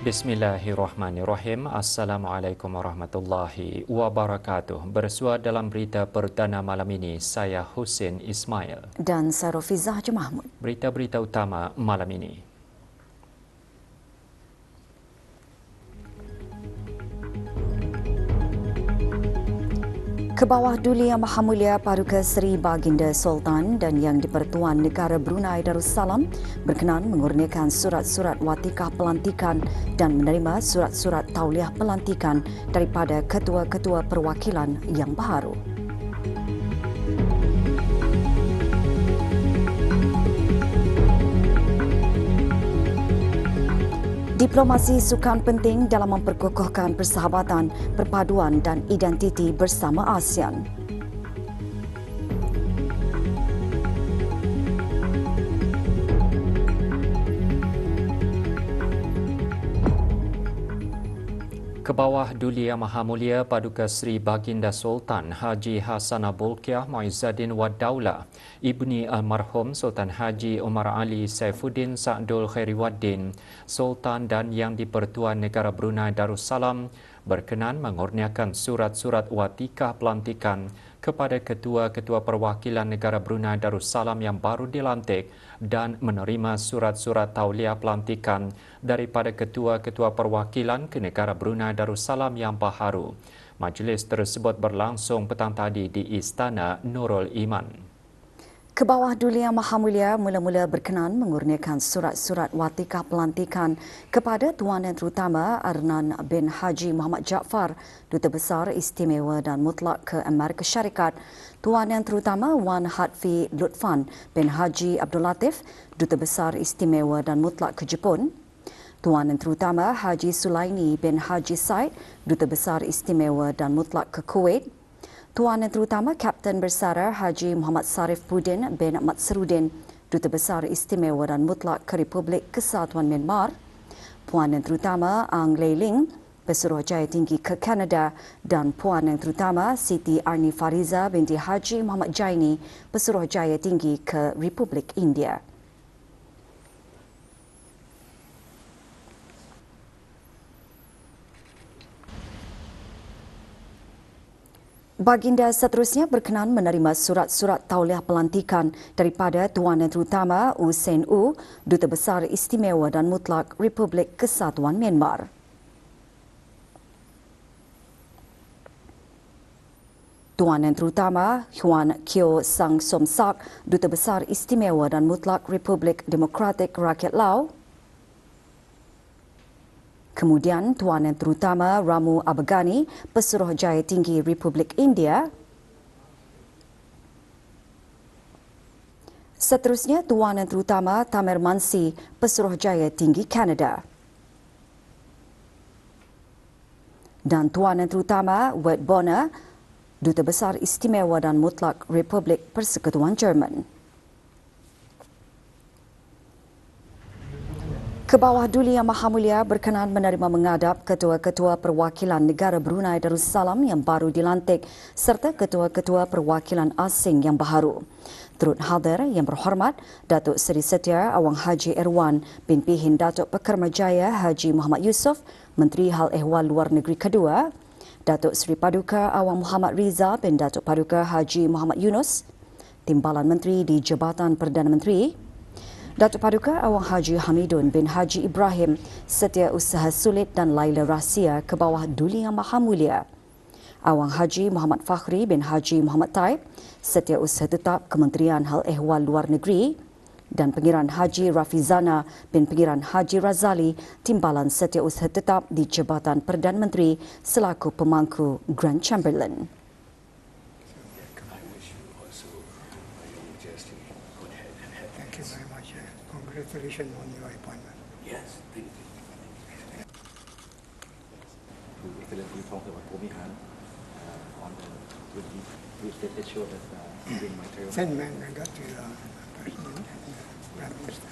Bismillahirrahmanirrahim. Assalamualaikum warahmatullahi wabarakatuh. Bersua dalam berita perdana malam ini, saya Husin Ismail. Dan saya Rofizah Mahmud. Berita-berita utama malam ini. Kebawah Duli Yang Maha Mulia Paduka Seri Baginda Sultan dan Yang di-Pertuan Negara Brunei Darussalam berkenan mengurniakan surat-surat watikah pelantikan dan menerima surat-surat tauliah pelantikan daripada ketua-ketua perwakilan yang baharu. Diplomasi sukan penting dalam memperkokohkan persahabatan, perpaduan dan identiti bersama ASEAN. Kebawah Duli Yang Maha Mulia Paduka Seri Baginda Sultan Haji Hassanah Bolkiah Muizzaddin Wad Daulah, Ibni Almarhum Sultan Haji Umar Ali Saifuddin Sa'dul Khairiwaddin, Sultan dan Yang di-Pertuan Negara Brunei Darussalam berkenan mengurniakan surat-surat watikah pelantikan kepada ketua-ketua perwakilan negara Brunei Darussalam yang baru dilantik dan menerima surat-surat tauliah pelantikan daripada ketua-ketua perwakilan ke negara Brunei Darussalam yang baharu. Majlis tersebut berlangsung petang tadi di Istana Nurul Iman. Kebawah Duli Yang Maha Mulia mula-mula berkenan mengurniakan surat-surat watikah pelantikan kepada Tuan Yang Terutama Arnan bin Haji Muhammad Jaafar, Duta Besar Istimewa dan Mutlak ke Amerika Syarikat, Tuan Yang Terutama Wan Hatfi Lutfan bin Haji Abdul Latif, Duta Besar Istimewa dan Mutlak ke Jepun, Tuan Yang Terutama Haji Sulaini bin Haji Said, Duta Besar Istimewa dan Mutlak ke Kuwait, Tuan Yang Terutama Kapten Bersara Haji Muhammad Sarif Budin bin Matsarudin, Duta Besar Istimewa dan Mutlak ke Republik Kesatuan Myanmar, Puan Yang Terutama Ang Lei Ling, Pesuruhjaya Tinggi ke Kanada dan Puan Yang Terutama Siti Arni Fariza binti Haji Muhammad Jaini, Pesuruhjaya Tinggi ke Republik India. Baginda seterusnya berkenan menerima surat-surat tauliah pelantikan daripada Tuan Yang Terutama U Sen U, Duta Besar Istimewa dan Mutlak Republik Kesatuan Myanmar. Tuan Yang Terutama Huan Kyo Sang Som Sak, Duta Besar Istimewa dan Mutlak Republik Demokratik Rakyat Lao. Kemudian Tuan Yang Terutama Ramu Abagani, Pesuruhjaya Tinggi Republik India. Seterusnya Tuan Yang Terutama Tamer Mansi, Pesuruhjaya Tinggi Kanada. Dan Tuan Yang Terutama Wade Bonner, Duta Besar Istimewa dan Mutlak Republik Persekutuan Jerman. Kebawah Duli Yang Maha Mulia berkenan menerima menghadap ketua-ketua perwakilan negara Brunei Darussalam yang baru dilantik serta ketua-ketua perwakilan asing yang baharu. Turut hadir yang berhormat Datuk Seri Setia Awang Haji Erwan bin Pihin Datuk Pekermajaya Haji Muhammad Yusof, Menteri Hal Ehwal Luar Negeri kedua, Datuk Seri Paduka Awang Muhammad Riza bin Datuk Paduka Haji Muhammad Yunus, Timbalan Menteri di Jabatan Perdana Menteri, Datuk Paduka Awang Haji Hamidun bin Haji Ibrahim, Setiausaha Sulit dan Laila Rahsia Kebawah Duli Yang Maha Mulia, Awang Haji Muhammad Fakhri bin Haji Muhammad Taib, Setiausaha Tetap Kementerian Hal Ehwal Luar Negeri, dan Pengiran Haji Rafizana bin Pengiran Haji Razali, Timbalan Setiausaha Tetap di Jabatan Perdana Menteri selaku pemangku Grand Chamberlain. Thank you very much. Congratulations on your appointment. Yes, thank you. คือเรื่องที่ท้องจังหวัดภูมิหาร on the which they assured that during my term. Send man, I got to President and Prime Minister.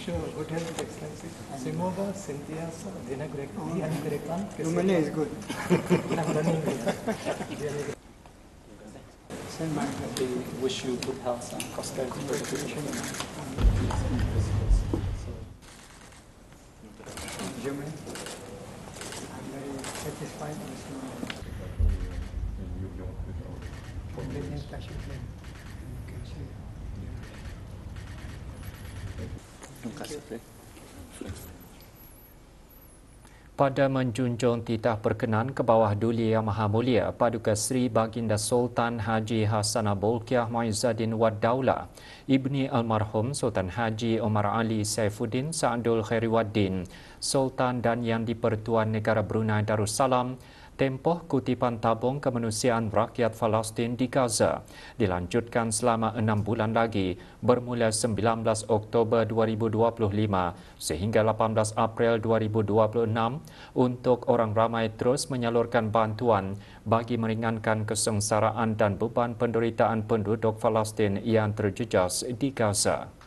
Sure, good health, Excellency. Semoga sentiasa dianugerakan Romania is good. Send my We wish you good health and prosperity. congratulations. Germany. I'm very satisfied also. I've been in touch with them. You can see. Thank you. Pada menjunjung titah perkenan ke bawah Duli Yang Maha Mulia Paduka Sri Baginda Sultan Haji Hassanah Bolkiah Muizzaddin Wad Daulah, Ibni Almarhum Sultan Haji Omar Ali Saifuddin Sa'adul Khairiwaddin, Sultan dan Yang di-Pertuan Negara Brunei Darussalam, tempoh kutipan tabung kemanusiaan rakyat Palestin di Gaza dilanjutkan selama 6 bulan lagi bermula 19 Oktober 2025 sehingga 18 April 2026 untuk orang ramai terus menyalurkan bantuan bagi meringankan kesengsaraan dan beban penderitaan penduduk Palestin yang terjejas di Gaza.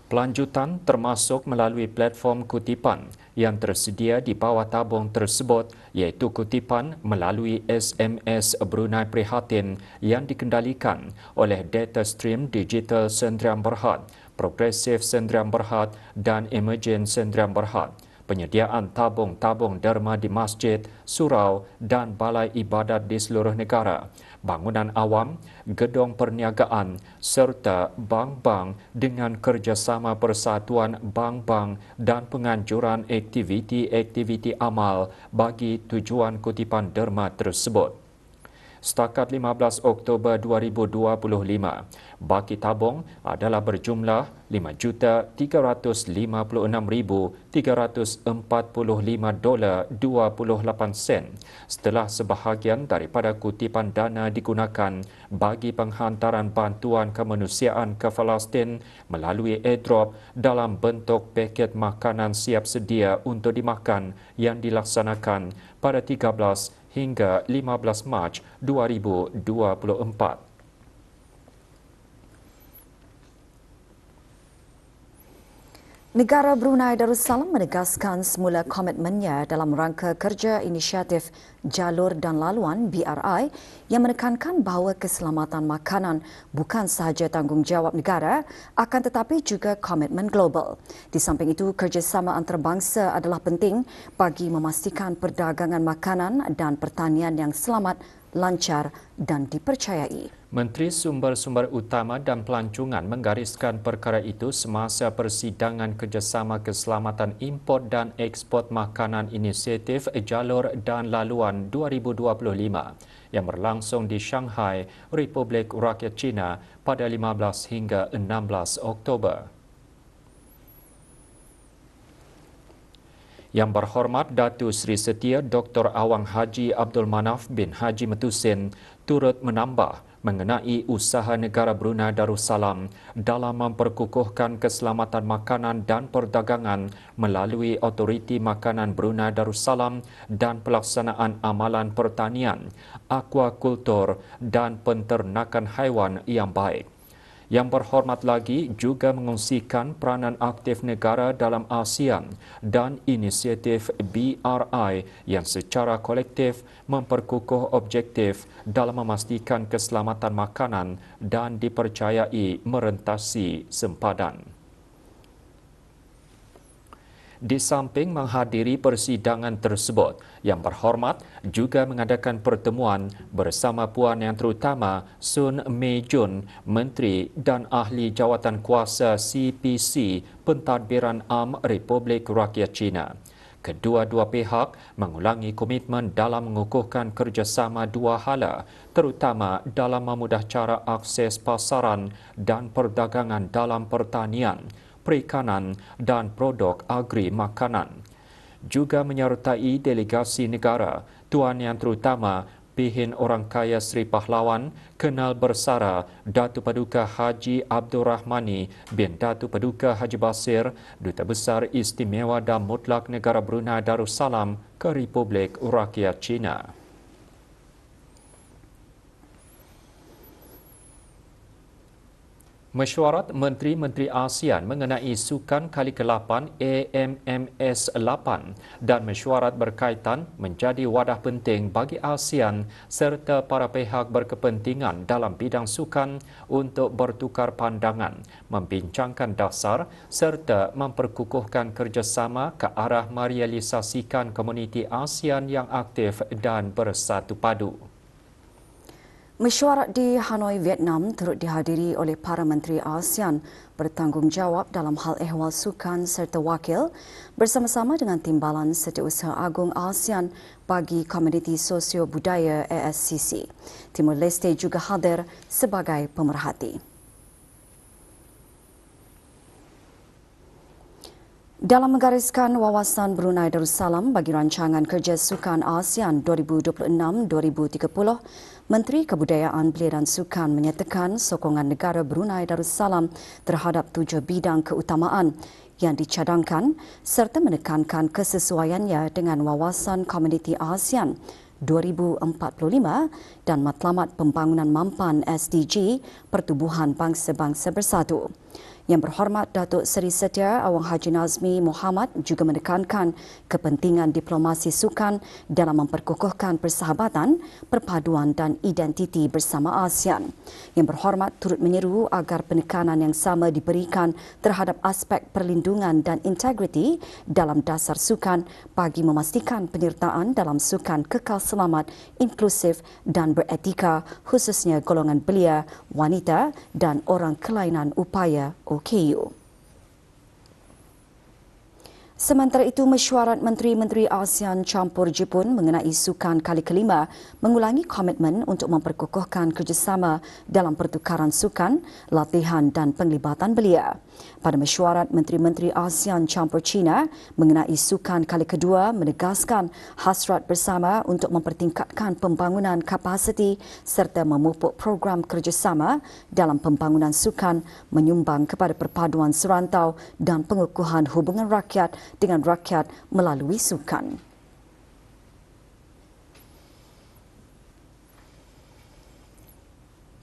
Pelanjutan termasuk melalui platform kutipan yang tersedia di bawah tabung tersebut iaitu kutipan melalui SMS Brunei Prihatin yang dikendalikan oleh Data Stream Digital Sdn Bhd, Progresif Sdn Bhd dan Emergent Sdn Bhd. Penyediaan tabung-tabung derma di masjid, surau dan balai ibadat di seluruh negara, bangunan awam, gedung perniagaan serta bank-bank dengan kerjasama persatuan bank-bank dan penganjuran aktiviti-aktiviti amal bagi tujuan kutipan derma tersebut. Setakat 15 Oktober 2025, baki tabung adalah berjumlah $5,356,345.28 setelah sebahagian daripada kutipan dana digunakan bagi penghantaran bantuan kemanusiaan ke Palestin melalui airdrop dalam bentuk paket makanan siap sedia untuk dimakan yang dilaksanakan pada 13 hingga 15 Mac 2024. Negara Brunei Darussalam menegaskan semula komitmennya dalam rangka kerja inisiatif Jalur dan Laluan BRI yang menekankan bahawa keselamatan makanan bukan sahaja tanggungjawab negara akan tetapi juga komitmen global. Di samping itu, kerjasama antarabangsa adalah penting bagi memastikan perdagangan makanan dan pertanian yang selamat, lancar dan dipercayai. Menteri Sumber-Sumber Utama dan Pelancongan menggariskan perkara itu semasa persidangan kerjasama keselamatan import dan ekspor makanan inisiatif Jalur dan Laluan 2025 yang berlangsung di Shanghai, Republik Rakyat China pada 15 hingga 16 Oktober. Yang berhormat Datuk Seri Setia Dr. Awang Haji Abdul Manaf bin Haji Metusin turut menambah mengenai usaha negara Brunei Darussalam dalam memperkukuhkan keselamatan makanan dan perdagangan melalui Otoriti Makanan Brunei Darussalam dan pelaksanaan amalan pertanian, akuakultur dan penternakan haiwan yang baik. Yang berhormat lagi juga mengongsikan peranan aktif negara dalam ASEAN dan inisiatif BRI yang secara kolektif memperkukuh objektif dalam memastikan keselamatan makanan dan dipercayai merentasi sempadan. Di samping menghadiri persidangan tersebut, Yang Berhormat juga mengadakan pertemuan bersama Puan Yang Terutama Sun Mei Jun, Menteri dan Ahli Jawatan Kuasa CPC Pentadbiran Am Republik Rakyat China. Kedua-dua pihak mengulangi komitmen dalam mengukuhkan kerjasama dua hala, terutama dalam memudah cara akses pasaran dan perdagangan dalam pertanian, perikanan dan produk agri makanan. Juga menyertai delegasi negara, Tuan Yang Terutama Pihin Orang Kaya Seri Pahlawan, Kenal Bersara Datuk Paduka Haji Abdul Rahmani bin Datuk Paduka Haji Basir, Duta Besar Istimewa dan Mutlak Negara Brunei Darussalam ke Republik Rakyat China. Mesyuarat Menteri-Menteri ASEAN mengenai Sukan Kali ke-8 AMMS 8 dan mesyuarat berkaitan menjadi wadah penting bagi ASEAN serta para pihak berkepentingan dalam bidang sukan untuk bertukar pandangan, membincangkan dasar serta memperkukuhkan kerjasama ke arah merealisasikan komuniti ASEAN yang aktif dan bersatu padu. Mesyuarat di Hanoi, Vietnam turut dihadiri oleh para menteri ASEAN bertanggungjawab dalam hal ehwal sukan serta wakil bersama-sama dengan Timbalan Setiausaha Agung ASEAN bagi Komuniti Sosio Budaya ASCC. Timur Leste juga hadir sebagai pemerhati. Dalam menggariskan wawasan Brunei Darussalam bagi rancangan kerja sukan ASEAN 2026-2030, Menteri Kebudayaan Belia dan Sukan menyatakan sokongan negara Brunei Darussalam terhadap 7 bidang keutamaan yang dicadangkan serta menekankan kesesuaiannya dengan wawasan Komuniti ASEAN 2045 dan Matlamat Pembangunan Mampan SDG Pertubuhan Bangsa-Bangsa Bersatu. Yang Berhormat Datuk Seri Setia Awang Haji Nazmi Muhammad juga menekankan kepentingan diplomasi sukan dalam memperkukuhkan persahabatan, perpaduan dan identiti bersama ASEAN. Yang Berhormat turut menyeru agar penekanan yang sama diberikan terhadap aspek perlindungan dan integriti dalam dasar sukan bagi memastikan penyertaan dalam sukan kekal selamat, inklusif dan beretika khususnya golongan belia, wanita dan orang kelainan upaya OKU. Sementara itu, mesyuarat Menteri-Menteri ASEAN campur Jepun mengenai sukan kali kelima mengulangi komitmen untuk memperkukuhkan kerjasama dalam pertukaran sukan, latihan dan penglibatan belia. Pada mesyuarat Menteri-Menteri ASEAN campur China mengenai sukan kali kedua menegaskan hasrat bersama untuk mempertingkatkan pembangunan kapasiti serta memupuk program kerjasama dalam pembangunan sukan menyumbang kepada perpaduan serantau dan pengukuhan hubungan rakyat dengan rakyat melalui sukan.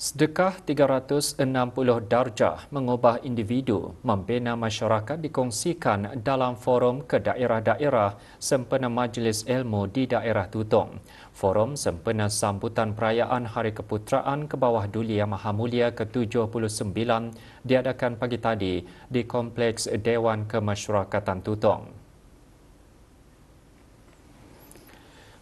Sedekah 360 darjah mengubah individu, membina masyarakat dikongsikan dalam forum ke daerah-daerah sempena Majlis Ilmu di daerah Tutong. Forum sempena sambutan perayaan Hari Keputeraan ke bawah Duli Yang Maha Mulia ke-79 diadakan pagi tadi di Kompleks Dewan Kemasyarakatan Tutong.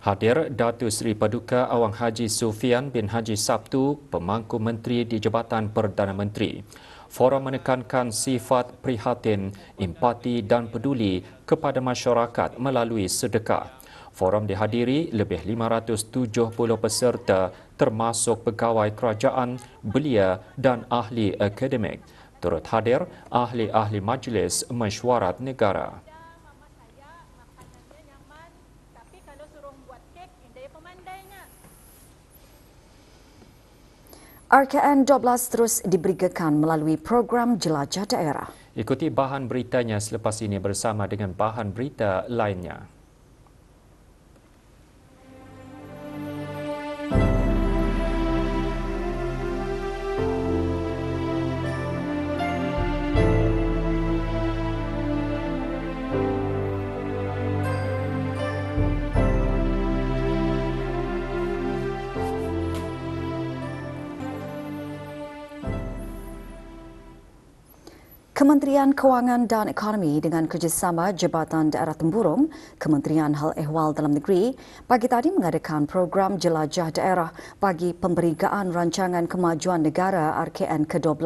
Hadir Datuk Seri Paduka Awang Haji Sufian bin Haji Sabtu, pemangku menteri di Jabatan Perdana Menteri. Forum menekankan sifat prihatin, empati dan peduli kepada masyarakat melalui sedekah. Forum dihadiri lebih 570 peserta termasuk pegawai kerajaan, belia dan ahli akademik. Turut hadir ahli-ahli Majlis Mesyuarat Negara. RKN 12 terus diberigakan melalui program Jelajah Daerah. Ikuti bahan beritanya selepas ini bersama dengan bahan berita lainnya. Kementerian Kewangan dan Ekonomi dengan kerjasama Jabatan Daerah Temburong, Kementerian Hal Ehwal Dalam Negeri, pagi tadi mengadakan program Jelajah Daerah bagi pemberigaan Rancangan Kemajuan Negara RKN ke-12.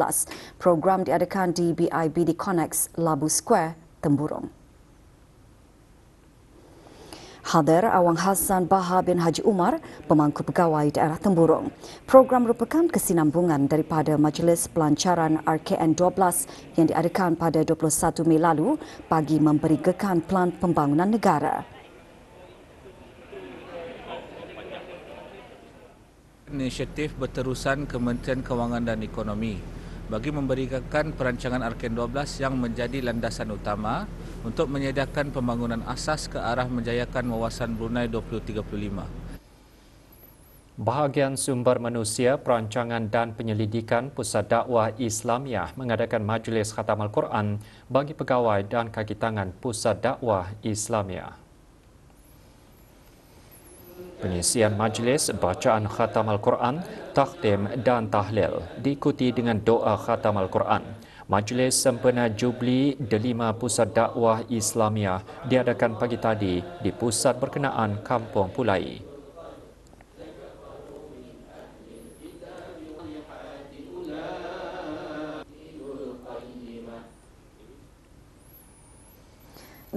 Program diadakan di BIBD Connex, Labu Square, Temburong. Hadir Awang Hassan Baha bin Haji Umar, pemangku pegawai daerah Temburong. Program merupakan kesinambungan daripada Majlis Pelancaran RKN 12 yang diadakan pada 21 Mei lalu bagi memberigakan Pelan Pembangunan Negara. Inisiatif berterusan Kementerian Kewangan dan Ekonomi bagi memberikan perancangan RKN 12 yang menjadi landasan utama untuk menyediakan pembangunan asas ke arah menjayakan wawasan Brunei 2035. Bahagian Sumber Manusia, Perancangan dan Penyelidikan Pusat Dakwah Islamiah mengadakan Majlis Khatam Al-Quran bagi pegawai dan kaki tangan Pusat Dakwah Islamiah. Pengisian majlis, bacaan Khatam Al-Quran, takhtim dan tahlil diikuti dengan doa Khatam Al-Quran. Majlis sempena Jubli Delima Pusat Dakwah Islamiah diadakan pagi tadi di pusat berkenaan Kampung Pulai.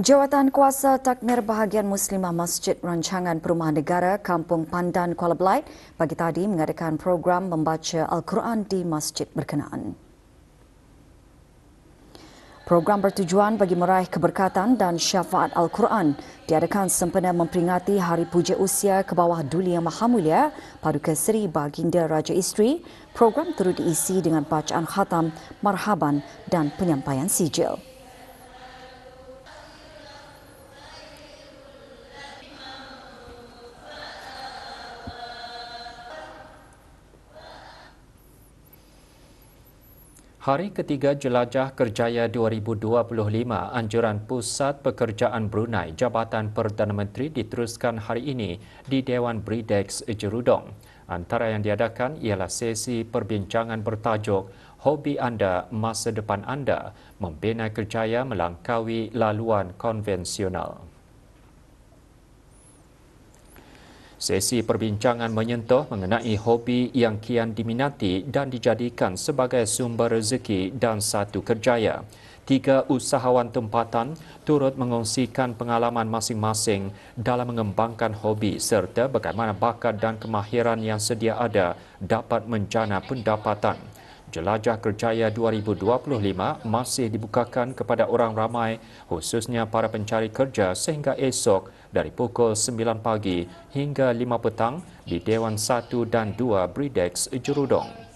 Jawatan Kuasa Takmir Bahagian Muslimah Masjid Rancangan Perumahan Negara Kampung Pandan Kuala Belait pagi tadi mengadakan program membaca Al-Quran di masjid berkenaan. Program bertujuan bagi meraih keberkatan dan syafaat Al-Quran diadakan sempena memperingati Hari Puja Usia ke bawah Duli Yang Maha Mulia Paduka Seri Baginda Raja Isteri. Program turut diisi dengan bacaan khatam, marhaban dan penyampaian sijil. Hari ketiga Jelajah Kerjaya 2025, anjuran Pusat Pekerjaan Brunei Jabatan Perdana Menteri diteruskan hari ini di Dewan Bridex Jerudong. Antara yang diadakan ialah sesi perbincangan bertajuk Hobi Anda, Masa Depan Anda, Membina Kerjaya Melangkaui Laluan Konvensional. Sesi perbincangan menyentuh mengenai hobi yang kian diminati dan dijadikan sebagai sumber rezeki dan satu kerjaya. 3 usahawan tempatan turut mengongsikan pengalaman masing-masing dalam mengembangkan hobi serta bagaimana bakat dan kemahiran yang sedia ada dapat menjana pendapatan. Jelajah Kerjaya 2025 masih dibukakan kepada orang ramai, khususnya para pencari kerja sehingga esok dari pukul 9 pagi hingga 5 petang di Dewan 1 dan 2 Bridex Jerudong.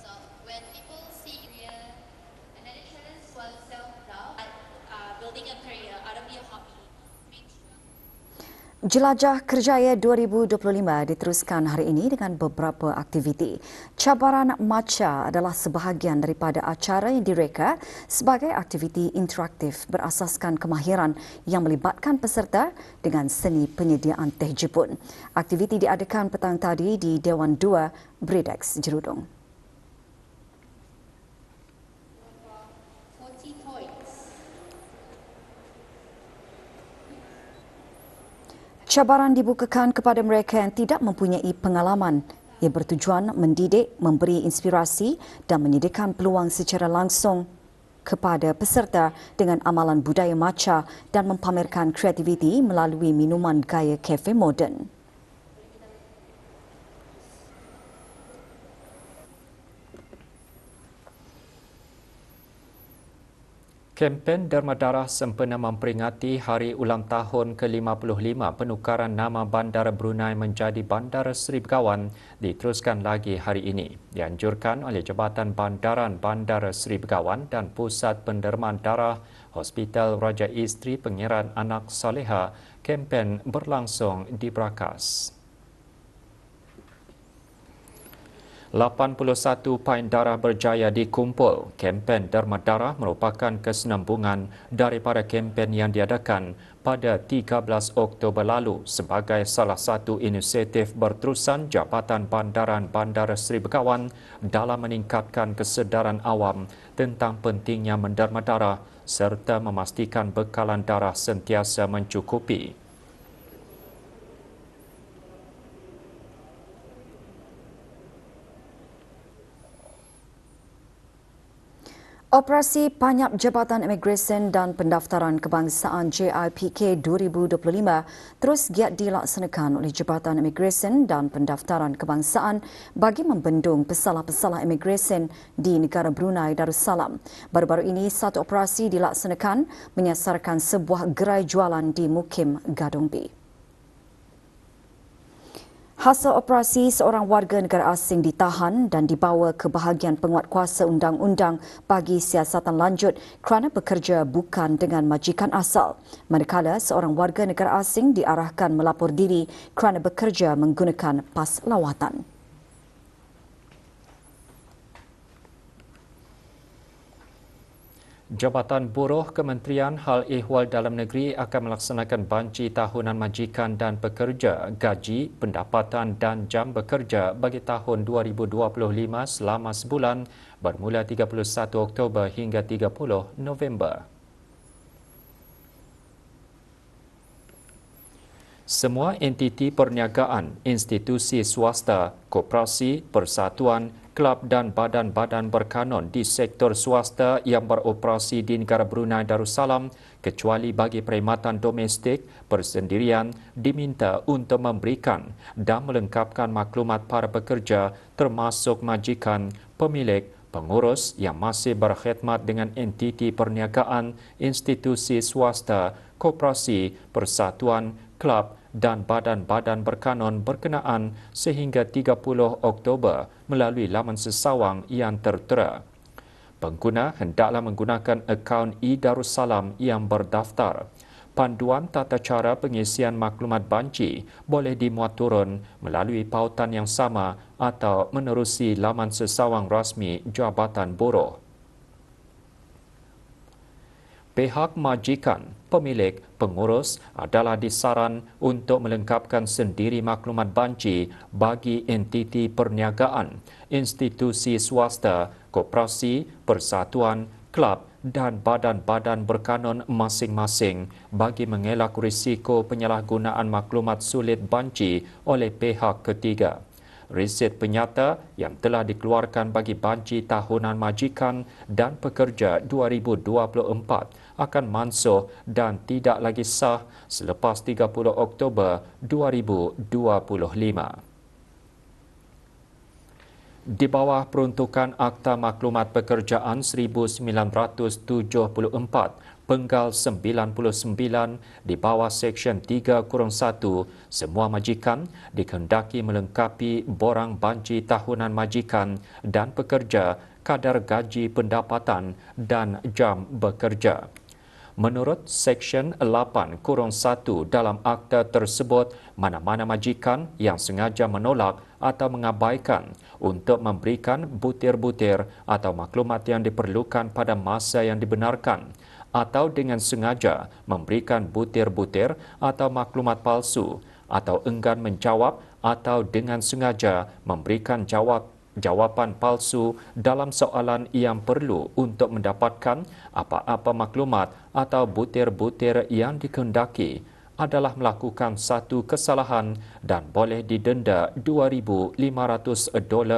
Jelajah Kerjaya 2025 diteruskan hari ini dengan beberapa aktiviti. Cabaran Maca adalah sebahagian daripada acara yang direka sebagai aktiviti interaktif berasaskan kemahiran yang melibatkan peserta dengan seni penyediaan teh Jepun. Aktiviti diadakan petang tadi di Dewan 2 Bridex Jerudong. Cabaran dibukakan kepada mereka yang tidak mempunyai pengalaman. Ia bertujuan mendidik, memberi inspirasi dan menyediakan peluang secara langsung kepada peserta dengan amalan budaya maca dan mempamerkan kreativiti melalui minuman gaya kafe moden. Kempen Derma Darah sempena memperingati Hari Ulang Tahun ke-55 penukaran nama Bandar Brunei menjadi Bandar Seri Begawan diteruskan lagi hari ini. Dianjurkan oleh Jabatan Bandaran Bandar Seri Begawan dan Pusat Pendermaan Darah Hospital Raja Isteri Pengiran Anak Saleha, kempen berlangsung di Brakas. 81 pain darah berjaya dikumpul. Kempen Derma Darah merupakan kesinambungan daripada kempen yang diadakan pada 13 Oktober lalu sebagai salah satu inisiatif berterusan Jabatan Bandaran Bandar Seri Begawan dalam meningkatkan kesedaran awam tentang pentingnya menderma darah serta memastikan bekalan darah sentiasa mencukupi. Operasi Panyap Jabatan Imigresen dan Pendaftaran Kebangsaan JIPK 2025 terus giat dilaksanakan oleh Jabatan Imigresen dan Pendaftaran Kebangsaan bagi membendung pesalah-pesalah imigresen di negara Brunei Darussalam. Baru-baru ini, satu operasi dilaksanakan menyasarkan sebuah gerai jualan di Mukim Gadong B. Hasil operasi, seorang warga negara asing ditahan dan dibawa ke bahagian penguatkuasa undang-undang bagi siasatan lanjut kerana bekerja bukan dengan majikan asal. Manakala seorang warga negara asing diarahkan melapor diri kerana bekerja menggunakan pas lawatan. Jabatan Buruh Kementerian Hal Ehwal Dalam Negeri akan melaksanakan banci tahunan majikan dan pekerja, gaji, pendapatan dan jam bekerja bagi tahun 2025 selama sebulan bermula 31 Oktober hingga 30 November. Semua entiti perniagaan, institusi swasta, koperasi, persatuan, kelab dan badan-badan berkanun di sektor swasta yang beroperasi di negara Brunei Darussalam kecuali bagi perkhidmatan domestik persendirian diminta untuk memberikan dan melengkapkan maklumat para pekerja termasuk majikan, pemilik, pengurus yang masih berkhidmat dengan entiti perniagaan, institusi swasta, koperasi, persatuan, kelab dan badan-badan berkanun berkenaan sehingga 30 Oktober melalui laman sesawang yang tertera. Pengguna hendaklah menggunakan akaun e-Darussalam yang berdaftar. Panduan tata cara pengisian maklumat banci boleh dimuat turun melalui pautan yang sama atau menerusi laman sesawang rasmi Jabatan Buruh. Pihak majikan, pemilik, pengurus adalah disaran untuk melengkapkan sendiri maklumat banci bagi entiti perniagaan, institusi swasta, koperasi, persatuan, kelab dan badan-badan berkanun masing-masing bagi mengelak risiko penyalahgunaan maklumat sulit banci oleh pihak ketiga. Resit penyata yang telah dikeluarkan bagi banci tahunan majikan dan pekerja 2024 akan mansuh dan tidak lagi sah selepas 30 Oktober 2025. Di bawah peruntukan Akta Maklumat Pekerjaan 1974, Penggal 99 di bawah Seksyen 3-1, semua majikan dikehendaki melengkapi borang banci tahunan majikan dan pekerja, kadar gaji pendapatan dan jam bekerja. Menurut Seksyen 8-1 dalam akta tersebut, mana-mana majikan yang sengaja menolak atau mengabaikan untuk memberikan butir-butir atau maklumat yang diperlukan pada masa yang dibenarkan atau dengan sengaja memberikan butir-butir atau maklumat palsu atau enggan menjawab atau dengan sengaja memberikan jawapan palsu dalam soalan yang perlu untuk mendapatkan apa-apa maklumat atau butir-butir yang dikehendaki adalah melakukan satu kesalahan dan boleh didenda $2,500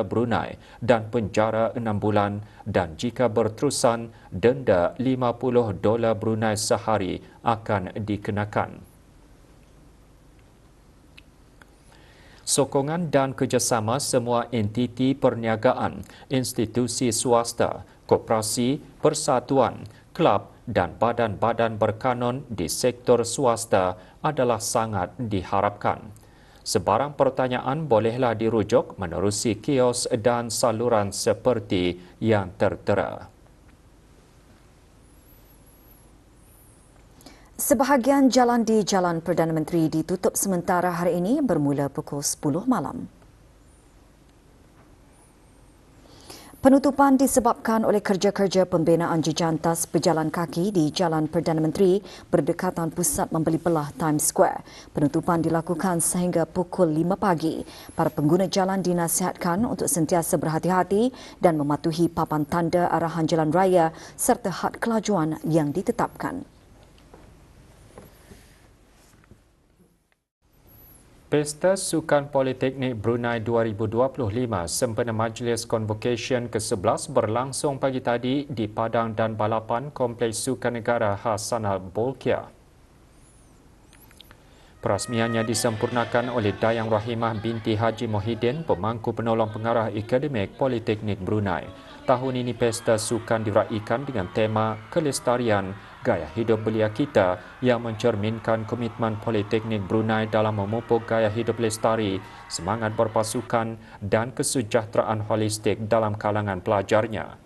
Brunei dan penjara 6 bulan dan jika berterusan denda $50 Brunei sehari akan dikenakan. Sokongan dan kerjasama semua entiti perniagaan, institusi swasta, koperasi, persatuan, kelab dan badan-badan berkanun di sektor swasta adalah sangat diharapkan. Sebarang pertanyaan bolehlah dirujuk menerusi kios dan saluran seperti yang tertera. Sebahagian jalan di Jalan Perdana Menteri ditutup sementara hari ini bermula pukul 10 malam. Penutupan disebabkan oleh kerja-kerja pembinaan jejantas pejalan kaki di Jalan Perdana Menteri berdekatan pusat membeli belah Times Square. Penutupan dilakukan sehingga pukul 5 pagi. Para pengguna jalan dinasihatkan untuk sentiasa berhati-hati dan mematuhi papan tanda arahan jalan raya serta had kelajuan yang ditetapkan. Pesta Sukan Politeknik Brunei 2025 sempena Majlis Convocation ke-11 berlangsung pagi tadi di Padang dan Balapan Kompleks Sukan Negara Hassanal Bolkiah. Perasmiannya disempurnakan oleh Dayang Rahimah binti Haji Mohidin, pemangku penolong pengarah Akademik Politeknik Brunei. Tahun ini Pesta Sukan diraikan dengan tema Kelestarian Gaya Hidup Belia Kita yang mencerminkan komitmen Politeknik Brunei dalam memupuk gaya hidup lestari, semangat berpasukan dan kesejahteraan holistik dalam kalangan pelajarnya.